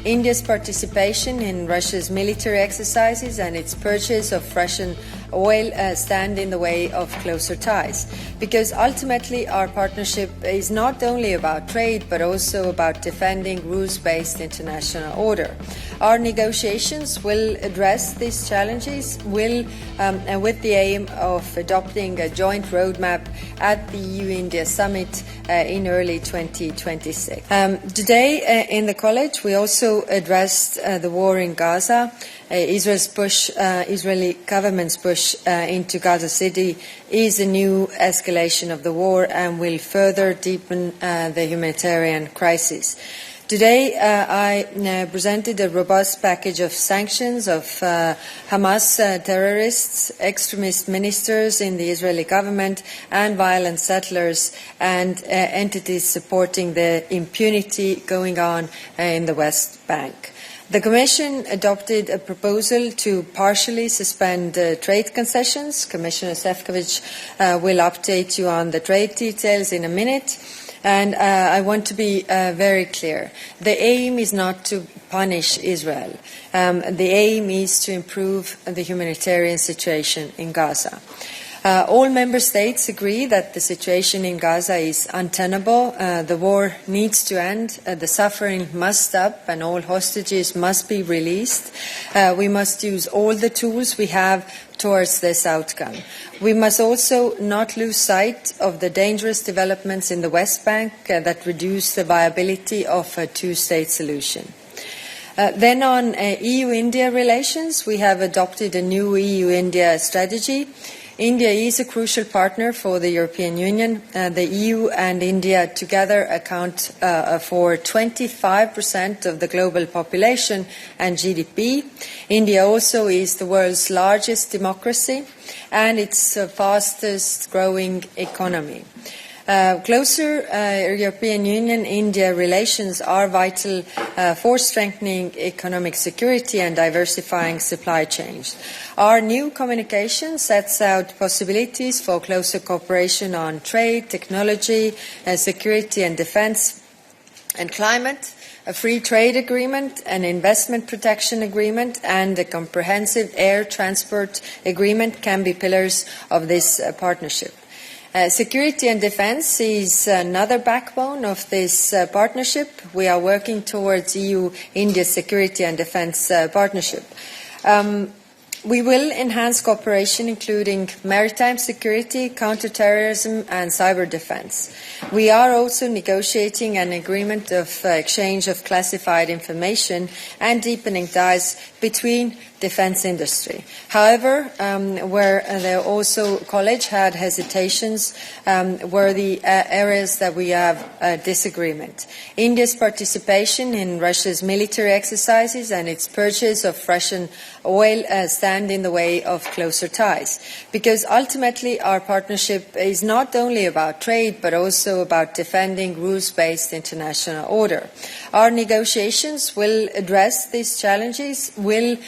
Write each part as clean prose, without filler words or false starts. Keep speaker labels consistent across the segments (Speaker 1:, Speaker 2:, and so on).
Speaker 1: India's participation in Russia's military exercises and its purchase of Russian oil stand in the way of closer ties, because ultimately our partnership is not only about trade but also about defending rules-based international order. Our negotiations will address these challenges with the aim of adopting a joint roadmap at the EU-India summit in early 2026. Today in the College we also addressed the war in Gaza. Israeli government's push into Gaza City is a new escalation of the war and will further deepen the humanitarian crisis. Today, I presented a robust package of sanctions of Hamas terrorists, extremist ministers in the Israeli government, and violent settlers and entities supporting the impunity going on in the West Bank. The Commission adopted a proposal to partially suspend trade concessions. Commissioner Šefčovič will update you on the trade details in a minute. And I want to be very clear. The aim is not to punish Israel. The aim is to improve the humanitarian situation in Gaza. All member states agree that the situation in Gaza is untenable. The war needs to end. The suffering must stop and all hostages must be released. We must use all the tools we have towards this outcome. We must also not lose sight of the dangerous developments in the West Bank that reduce the viability of a two-state solution. Then on EU-India relations, we have adopted a new EU-India strategy. India is a crucial partner for the European Union. The EU and India together account for 25% of the global population and GDP. India also is the world's largest democracy and its fastest growing economy. Closer European Union-India relations are vital for strengthening economic security and diversifying supply chains. Our new communication sets out possibilities for closer cooperation on trade, technology, security and defence and climate. A free trade agreement, an investment protection agreement and a comprehensive air transport agreement can be pillars of this partnership. Security and defence is another backbone of this partnership. We are working towards EU-India security and defence partnership. We will enhance cooperation, including maritime security, counter-terrorism and cyber defence. We are also negotiating an agreement of exchange of classified information and deepening ties between defence industry. However, where the also College had hesitations were the areas that we have disagreement. India's participation in Russia's military exercises and its purchase of Russian oil stand in the way of closer ties, because ultimately our partnership is not only about trade but also about defending rules-based international order. Our negotiations will address these challenges with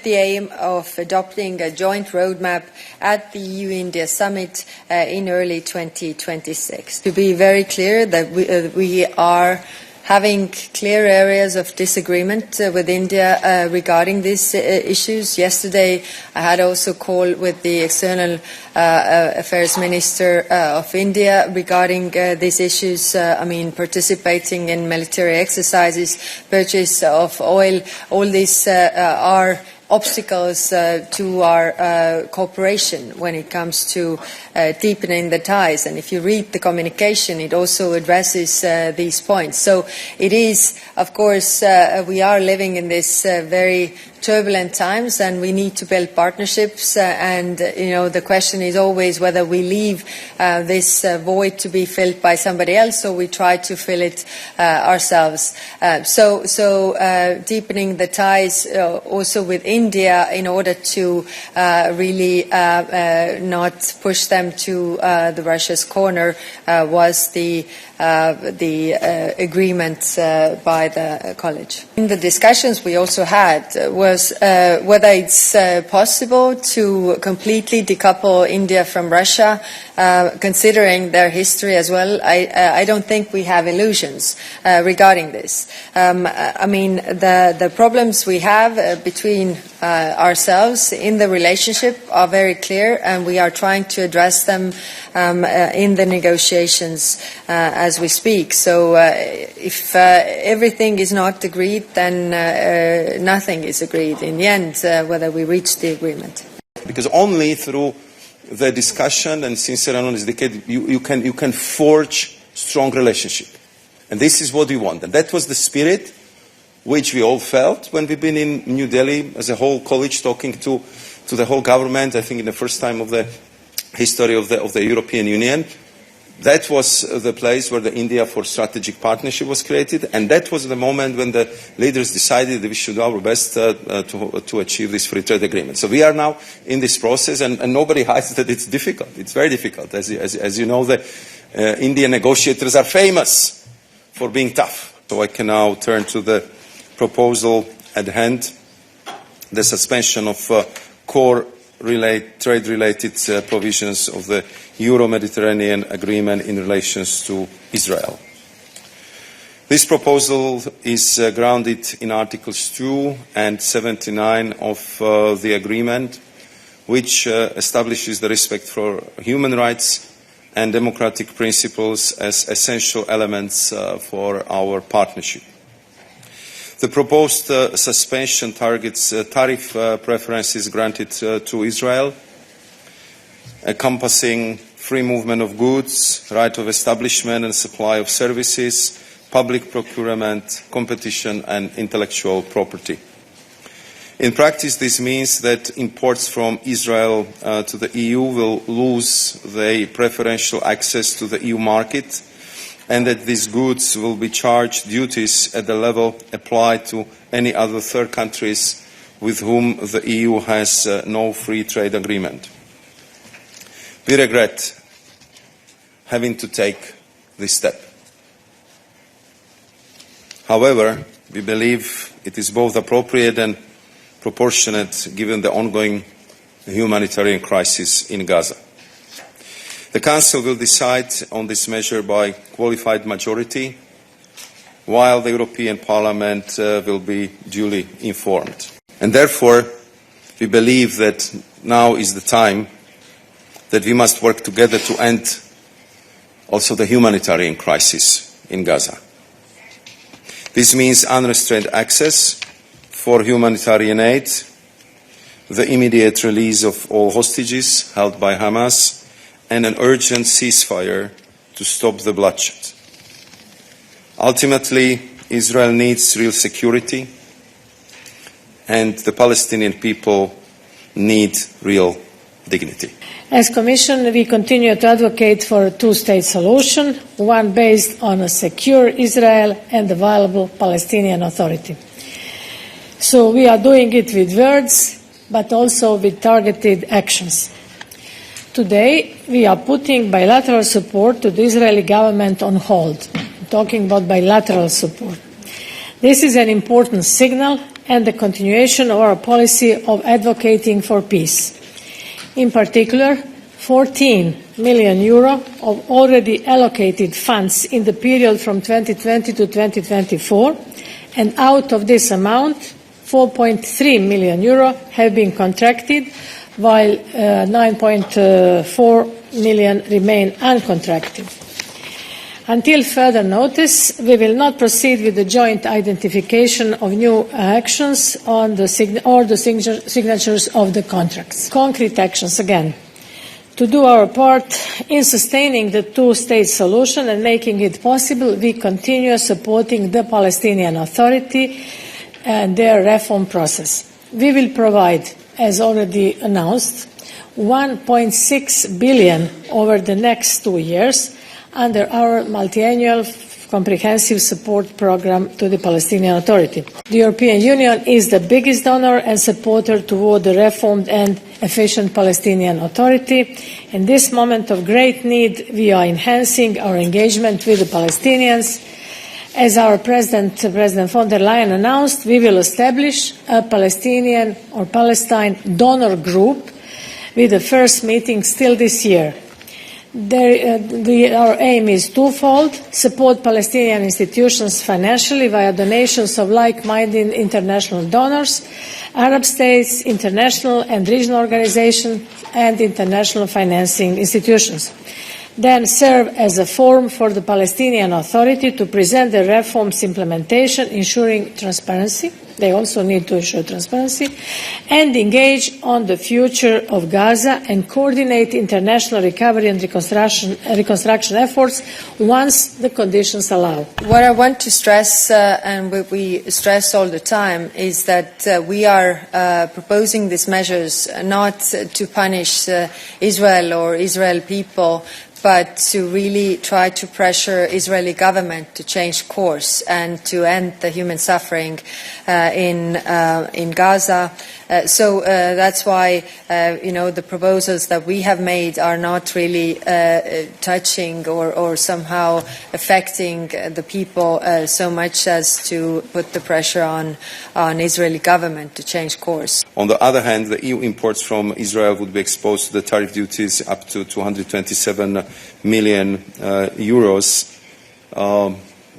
Speaker 1: the aim of adopting a joint roadmap at the EU-India summit in early 2026. To be very clear that we are having clear areas of disagreement with India regarding these issues. Yesterday, I had also a call with the External Affairs Minister of India regarding these issues. Participating in military exercises, purchase of oil, all these are obstacles to our cooperation when it comes to deepening the ties. And if you read the communication, it also addresses these points. So it is, of course, we are living in this very turbulent times and we need to build partnerships the question is always whether we leave this void to be filled by somebody else or we try to fill it ourselves. So deepening the ties also with India in order to really not push them to the Russia's corner was the agreement by the College. In the discussions we also had was whether it's possible to completely decouple India from Russia. considering their history as well, I don't think we have illusions regarding this. I mean, the problems we have between ourselves in the relationship are very clear, and we are trying to address them in the negotiations as we speak. So if everything is not agreed, then nothing is agreed in the end, whether we reach the agreement.
Speaker 2: Because only through the discussion and sincere and honest debate you can forge strong relationship. And this is what we want. And that was the spirit which we all felt when we've been in New Delhi as a whole college talking to the whole government, I think in the first time of the history of the European Union. That was the place where the India for Strategic Partnership was created, and that was the moment when the leaders decided that we should do our best to achieve this free trade agreement. So we are now in this process, and nobody hides that it's difficult. It's very difficult. As you know, the Indian negotiators are famous for being tough. So I can now turn to the proposal at hand, the suspension of core trade-related provisions of the Euro-Mediterranean Agreement in relation to Israel. This proposal is grounded in Articles 2 and 79 of the Agreement, which establishes the respect for human rights and democratic principles as essential elements for our partnership. The proposed suspension targets tariff preferences granted to Israel, encompassing free movement of goods, right of establishment and supply of services, public procurement, competition and intellectual property. In practice, this means that imports from Israel to the EU will lose their preferential access to the EU market, and that these goods will be charged duties at the level applied to any other third countries with whom the EU has no free trade agreement. We regret having to take this step. However, we believe it is both appropriate and proportionate given the ongoing humanitarian crisis in Gaza. The Council will decide on this measure by qualified majority, while the European Parliament will be duly informed. And therefore, we believe that now is the time that we must work together to end also the humanitarian crisis in Gaza. This means unrestrained access for humanitarian aid, the immediate release of all hostages held by Hamas, and an urgent ceasefire to stop the bloodshed. Ultimately, Israel needs real security, and the Palestinian people need real dignity.
Speaker 3: As Commission, we continue to advocate for a two-state solution, one based on a secure Israel and a viable Palestinian Authority. So we are doing it with words, but also with targeted actions. Today, we are putting bilateral support to the Israeli government on hold. I'm talking about bilateral support. This is an important signal and the continuation of our policy of advocating for peace. In particular, 14 million euro of already allocated funds in the period from 2020 to 2024, and out of this amount, 4.3 million euro have been contracted, while 9.4 million remain uncontracted. Until further notice, we will not proceed with the joint identification of new actions on the signatures of the contracts. Concrete actions again. To do our part in sustaining the two-state solution and making it possible, we continue supporting the Palestinian Authority and their reform process. We will provide, as already announced, 1.6 billion over the next 2 years under our multi-annual comprehensive support program to the Palestinian Authority. The European Union is the biggest donor and supporter toward the reformed and efficient Palestinian Authority. In this moment of great need, we are enhancing our engagement with the Palestinians. As our President von der Leyen announced, we will establish a Palestinian or Palestine donor group with the first meeting still this year. Our aim is twofold: support Palestinian institutions financially via donations of like-minded international donors, Arab states, international and regional organizations, and international financing institutions. Then serve as a forum for the Palestinian Authority to present the reforms implementation, ensuring transparency. They also need to ensure transparency, and engage on the future of Gaza and coordinate international recovery and reconstruction efforts once the conditions allow.
Speaker 1: What I want to stress, and what we stress all the time, is that we are proposing these measures not to punish Israel or Israel people, but to really try to pressure Israeli government to change course and to end the human suffering in Gaza. So that's why the proposals that we have made are not really touching or somehow affecting the people so much as to put the pressure on Israeli government to change course.
Speaker 2: On the other hand, the EU imports from Israel would be exposed to the tariff duties up to 227 million euros.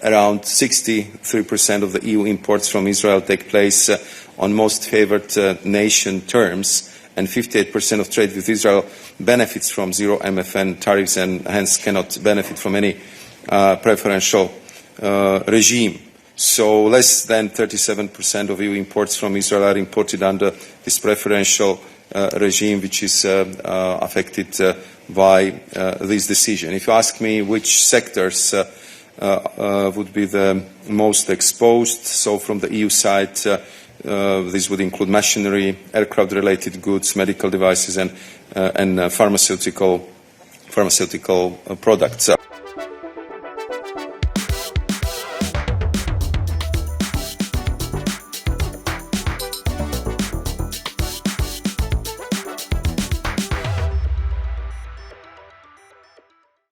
Speaker 2: Around 63% of the EU imports from Israel take place on most favored nation terms, and 58% of trade with Israel benefits from zero MFN tariffs and hence cannot benefit from any preferential regime. So less than 37% of EU imports from Israel are imported under this preferential regime, which is affected by this decision. If you ask me which sectors would be the most exposed, so from the EU side, this would include machinery, aircraft-related goods, medical devices, and pharmaceutical products.